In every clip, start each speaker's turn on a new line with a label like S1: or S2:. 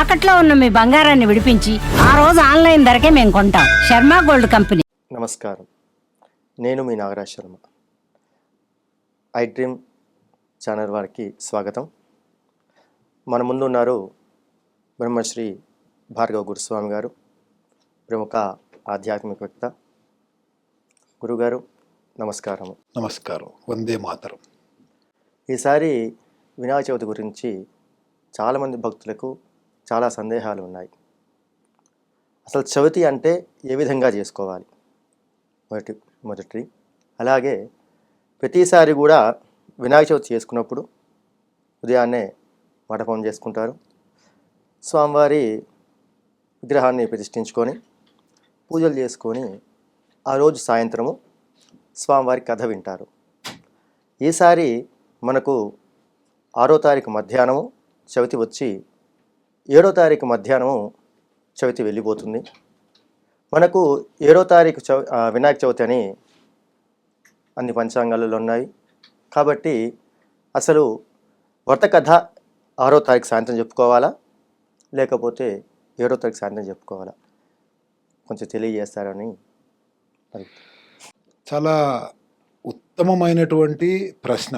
S1: తాకట్లో ఉన్న మీ బంగారాన్ని విడిపించి ఆ రోజు ఆన్లైన్ ధరకే మేము కొంటాం. Sharma gold company.
S2: నమస్కారం, నేను మీ Nagaraj Sharma. I dream channel వారికి స్వాగతం. మన ముందున్నారు బ్రహ్మశ్రీ భార్గవ గురుస్వామి గారు, ప్రముఖ ఆధ్యాత్మికవేత్త. గురుగారు నమస్కారము.
S3: నమస్కారం. వందే మాతరం.
S2: ఈసారి వినాయక చవితి గురించి చాలామంది భక్తులకు చాలా సందేహాలు ఉన్నాయి. అసలు చవితి అంటే ఏ విధంగా చేసుకోవాలి మొదటి అలాగే ప్రతిసారి కూడా వినాయక చవితి చేసుకున్నప్పుడు ఉదయాన్నే మండపం చేసుకుంటారు. స్వామివారి విగ్రహాన్ని ప్రతిష్ఠించుకొని పూజలు చేసుకొని ఆ రోజు సాయంత్రము స్వామివారి కథ వింటారు. ఈసారి మనకు 6వ తారీఖు మధ్యాహ్నము చవితి వచ్చి 7వ తారీఖు మధ్యాహ్నము చవితి వెళ్ళిపోతుంది. మనకు 7వ తారీఖు వినాయక చవితి అని అన్ని పంచాంగాలలో ఉన్నాయి. కాబట్టి అసలు వ్రత కథ 6వ తారీఖు సాయంత్రం చెప్పుకోవాలా, లేకపోతే 7వ తారీఖు సాయంత్రం చెప్పుకోవాలా, కొంచెం తెలియజేస్తారని.
S3: చాలా ఉత్తమమైనటువంటి ప్రశ్న.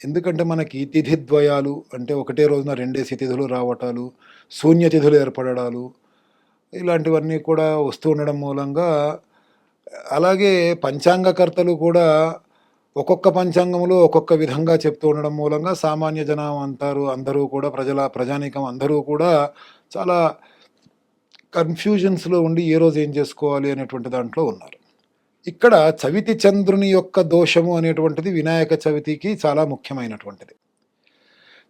S3: ఎందుకంటే మనకి తిథిద్వయాలు అంటే ఒకటే రోజున రెండేసి తిథులు రావటాలు, శూన్యతిథులు ఏర్పడడాలు, ఇలాంటివన్నీ కూడా వస్తూ ఉండడం మూలంగా, అలాగే పంచాంగకర్తలు కూడా ఒక్కొక్క పంచాంగంలో ఒక్కొక్క విధంగా చెప్తూ ఉండడం మూలంగా సామాన్య జనం అందరూ కూడా ప్రజానీకం అందరూ కూడా చాలా కన్ఫ్యూజన్స్లో ఉండి ఏ రోజు ఏం చేసుకోవాలి అనేటువంటి దాంట్లో ఉన్నారు. ఇక్కడ చవితి చంద్రుని యొక్క దోషము అనేటువంటిది వినాయక చవితికి చాలా ముఖ్యమైనటువంటిది.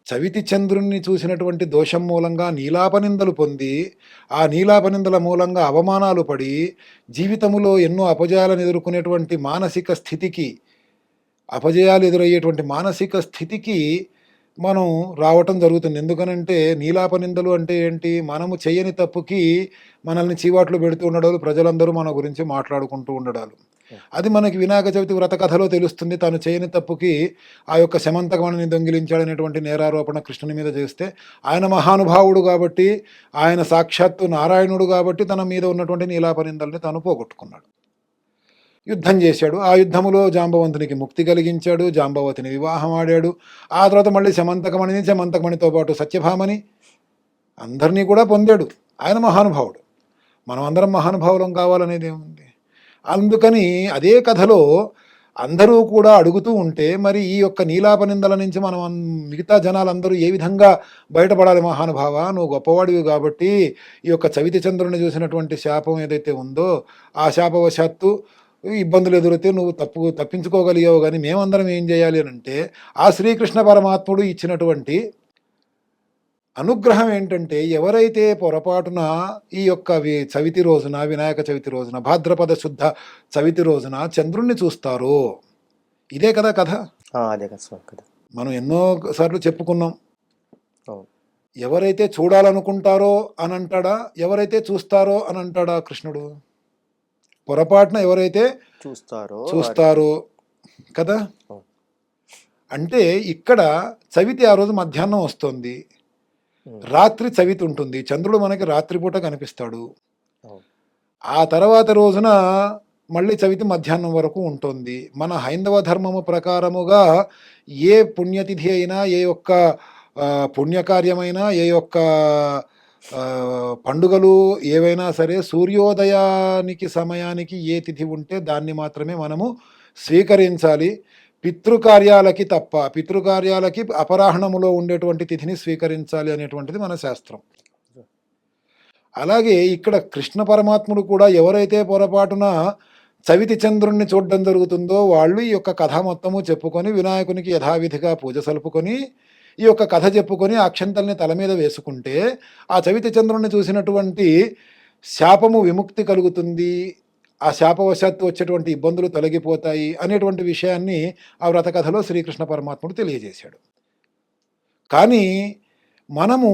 S3: చవితి చంద్రుణ్ణి చూసినటువంటి దోషం మూలంగా నీలాపనిందలు పొంది, ఆ నీలాపనిందల మూలంగా అవమానాలు పడి జీవితంలో ఎన్నో అపజయాలను ఎదుర్కొనేటువంటి మానసిక స్థితికి, అపజయాలు ఎదురయ్యేటువంటి మానసిక స్థితికి మనం రావటం జరుగుతుంది. ఎందుకనంటే నీలాపనిందలు అంటే ఏంటి? మనము చేయని తప్పుకి మనల్ని చీవాట్లు పెడుతూ ఉండడాలు, ప్రజలందరూ మన గురించి మాట్లాడుకుంటూ ఉండడాలు. అది మనకి వినాయక చవితి వ్రత కథలో తెలుస్తుంది. తాను చేయని తప్పుకి ఆ యొక్క శమంతకమణిని దొంగిలించాడనేటువంటి నేరారోపణ కృష్ణుని మీద చేస్తే, ఆయన మహానుభావుడు కాబట్టి, ఆయన సాక్షాత్తు నారాయణుడు కాబట్టి తన మీద ఉన్నటువంటి నీలాపనిందల్ని తాను పోగొట్టుకున్నాడు. యుద్ధం చేశాడు. ఆ యుద్ధములో జాంబవంతునికి ముక్తి కలిగించాడు, జాంబవతిని వివాహం ఆడాడు. ఆ తర్వాత మళ్ళీ శమంతకమణితో పాటు సత్యభామని అందరినీ కూడా పొందాడు. ఆయన మహానుభావుడు. మనం అందరం మహానుభావులం కావాలనేది ఏముంది? అందుకని అదే కథలో అందరూ కూడా అడుగుతూ ఉంటే, మరి ఈ యొక్క నీలాపనిందల నుంచి మనం మిగతా జనాలందరూ ఏ విధంగా బయటపడాలి? మహానుభావ, నువ్వు గొప్పవాడివి కాబట్టి ఈ యొక్క చవితి చంద్రుని చూసినటువంటి శాపం ఏదైతే ఉందో, ఆ శాపవశాత్తు ఇబ్బందులు ఎదురైతే నువ్వు తప్పించుకోగలిగావు, కానీ మేమందరం ఏం చేయాలి అని అంటే, ఆ శ్రీకృష్ణ పరమాత్ముడు ఇచ్చినటువంటి అనుగ్రహం ఏంటంటే, ఎవరైతే పొరపాటున ఈ యొక్క చవితి రోజున, వినాయక చవితి రోజున, భాద్రపద శుద్ధ చవితి రోజున చంద్రుణ్ణి చూస్తారో, ఇదే కదా కథ.
S2: అదే కదా
S3: మనం ఎన్నో సార్లు చెప్పుకున్నాం. ఎవరైతే చూడాలనుకుంటారో అని అంటాడా, ఎవరైతే చూస్తారో అని అంటాడా కృష్ణుడు? పొరపాటున ఎవరైతే చూస్తారో కదా. అంటే ఇక్కడ చవితి ఆ రోజు మధ్యాహ్నం వస్తుంది, రాత్రి చవితి ఉంటుంది. చంద్రుడు మనకి రాత్రిపూట కనిపిస్తాడు. ఆ తర్వాత రోజున మళ్ళీ చవితి మధ్యాహ్నం వరకు ఉంటుంది. మన హైందవ ధర్మము ప్రకారముగా ఏ పుణ్యతిథి అయినా, ఏ యొక్క పుణ్యకార్యమైనా, ఏ యొక్క పండుగలు ఏవైనా సరే, సూర్యోదయానికి సమయానికి ఏ తిథి ఉంటే దాన్ని మాత్రమే మనము స్వీకరించాలి. పితృకార్యాలకి తప్ప, పితృకార్యాలకి అపరాహ్నములో ఉండేటువంటి తిథిని స్వీకరించాలి అనేటువంటిది మన శాస్త్రం. అలాగే ఇక్కడ కృష్ణ పరమాత్ముడు కూడా ఎవరైతే పొరపాటున చవితి చంద్రుణ్ణి చూడడం జరుగుతుందో వాళ్ళు ఈ యొక్క కథ మొత్తము చెప్పుకొని, వినాయకునికి యథావిధిగా పూజ సలుపుకొని, ఈ యొక్క కథ చెప్పుకొని అక్షంతల్ని తల మీద వేసుకుంటే ఆ చవితి చంద్రుణ్ణి చూసినటువంటి శాపము విముక్తి కలుగుతుంది, ఆ శాపవశాత్తు వచ్చేటువంటి ఇబ్బందులు తొలగిపోతాయి అనేటువంటి విషయాన్ని ఆ వ్రత కథలో శ్రీకృష్ణ పరమాత్ముడు తెలియజేశాడు. కానీ మనము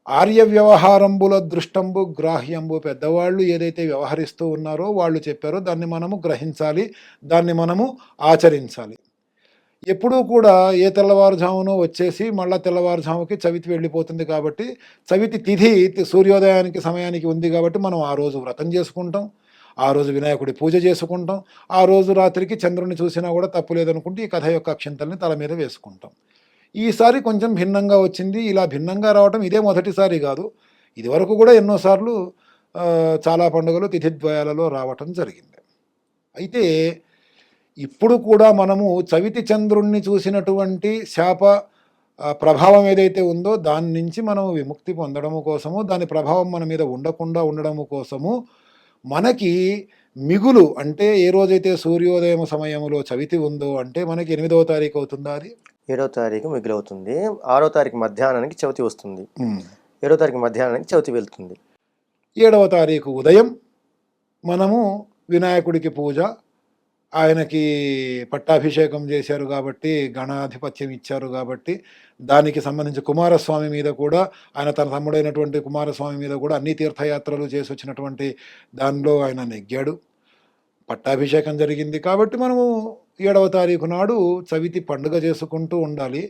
S3: ఆర్య వ్యవహారంబుల దృష్టంబు గ్రాహ్యంబు, పెద్దవాళ్ళు ఏదైతే వ్యవహరిస్తూ ఉన్నారో వాళ్ళు చెప్పారో దాన్ని మనము గ్రహించాలి, దాన్ని మనము ఆచరించాలి. ఎప్పుడూ కూడా ఏ తెల్లవారుజామునో వచ్చేసి మళ్ళా తెల్లవారుజాముకి చవితి వెళ్ళిపోతుంది కాబట్టి చవితి తిథి సూర్యోదయానికి సమయానికి ఉంది కాబట్టి మనం ఆ రోజు వ్రతం చేసుకుంటాం, ఆ రోజు వినాయకుడి పూజ చేసుకుంటాం, ఆ రోజు రాత్రికి చంద్రుని చూసినా కూడా తప్పు లేదనుకుంటే ఈ కథ యొక్క అక్షింతల్ని తల మీద వేసుకుంటాం. ఈసారి కొంచెం భిన్నంగా వచ్చింది. ఇలా భిన్నంగా రావటం ఇదే మొదటిసారి కాదు, ఇదివరకు కూడా ఎన్నోసార్లు చాలా పండుగలు తిథిద్వయాలలో రావటం జరిగింది. అయితే ఇప్పుడు కూడా మనము చవితి చంద్రుణ్ణి చూసినటువంటి శాప ప్రభావం ఏదైతే ఉందో దాని నుంచి మనం విముక్తి పొందడము కోసము, దాని ప్రభావం మన మీద ఉండకుండా ఉండడము కోసము మనకి మిగులు అంటే ఏ రోజైతే సూర్యోదయం సమయంలో చవితి ఉందో అంటే మనకి 8వ తారీఖు అవుతుందా అది
S2: 7వ తారీఖు మిగిలవుతుంది. 6వ తారీఖు మధ్యాహ్నానికి చవితి వస్తుంది. 7వ తారీఖు మధ్యాహ్నానికి చవితి వెళ్తుంది.
S3: 7వ తారీఖు ఉదయం మనము వినాయకుడికి పూజ, ఆయనకి పట్టాభిషేకం చేశారు కాబట్టి గణాధిపత్యం ఇచ్చారు కాబట్టి దానికి సంబంధించి కుమారస్వామి మీద కూడా ఆయన తన తమ్ముడైనటువంటి కుమారస్వామి మీద కూడా అన్ని తీర్థయాత్రలు చేసి వచ్చినటువంటి దానిలో ఆయన నెగ్గాడు, పట్టాభిషేకం జరిగింది. కాబట్టి మనము 7వ తారీఖు నాడు చవితి పండుగ చేసుకుంటూ ఉండాలి.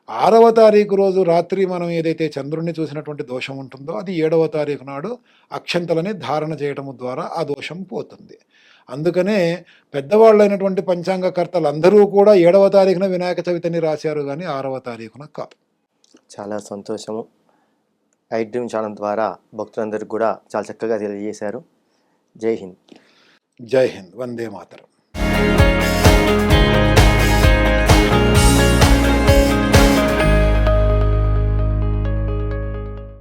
S3: 6వ తారీఖు రోజు రాత్రి మనం ఏదైతే చంద్రుణ్ణి చూసినటువంటి దోషం ఉంటుందో అది 7వ తారీఖు నాడు అక్షంతలని ధారణ చేయటము ద్వారా ఆ దోషం పోతుంది. అందుకనే పెద్దవాళ్ళైనటువంటి పంచాంగకర్తలు అందరూ కూడా 7వ తారీఖున వినాయక చవితిని రాశారు కానీ 6వ తారీఖున కాదు.
S2: చాలా సంతోషము. ఐడ్రీమ్ ఛానల్ ద్వారా భక్తులందరికీ కూడా చాలా చక్కగా తెలియజేశారు. జై హింద్.
S3: జై హింద్. వందే మాతరం.